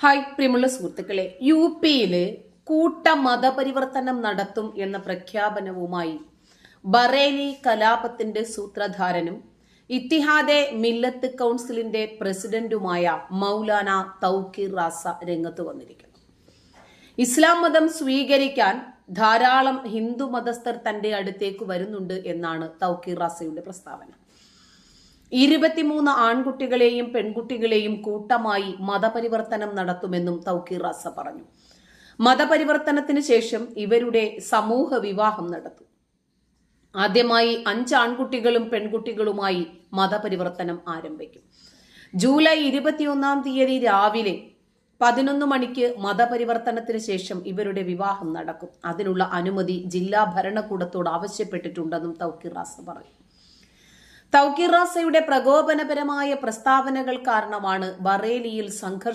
Hi പ്രിയമുള്ള സുഹൃത്തുക്കളെ, U പിയില് കൂട്ട മതപരിവർത്തനം നടത്തും എന്ന പ്രഖ്യാപനവുമായി ബറേലി കലാപത്തിന്റെ സൂത്രധാരനും ഇത്തിഹാദെ മില്ലത്ത് കൗൺസിലിന്റെ പ്രസിഡന്റുമായ മൗലാന തൗക്കീർ റാസ രംഗത്ത് വന്നിരിക്കുന്നു. ഇസ്ലാം മതം സ്വീകരിക്കാൻ ധാരാളം ഹിന്ദു മതസ്ഥർ തന്റെ അടുത്തേക്ക് വരുന്നുണ്ട് എന്നാണ് തൗക്കീർ റാസയുടെ പ്രസ്താവന. 23 ആൺകുട്ടികളെയും പെൺകുട്ടികളെയും കൂട്ടമായി മതപരിവർത്തനം നടത്തുമെന്നും തൗക്കീർ റാസ പറഞ്ഞു. മതപരിവർത്തനത്തിന് ശേഷം ഇവരുടെ സമൂഹ വിവാഹം നടത്തും. ആദ്യമായി 5 ആൺകുട്ടികളും പെൺകുട്ടികളുമായി മതപരിവർത്തനം ആരംഭിക്കും. ജൂലൈ 21 തീയതി രാവിലെ 11 മണിക്ക് മതപരിവർത്തനത്തിന് ശേഷം ഇവരുടെ വിവാഹം നടക്കും. അതിനുള്ള അനുമതി ജില്ലാ ഭരണകൂടത്തോട് ആവശ്യപ്പെട്ടിട്ടുണ്ടെന്നും തൗക്കീർ റാസ പറഞ്ഞു. തൗക്കീർ റാസയുടെ പ്രകോപനപരമായ പ്രസ്താവനകൾ കാരണമാണ് ബറേലിയിൽ സംഘർഷം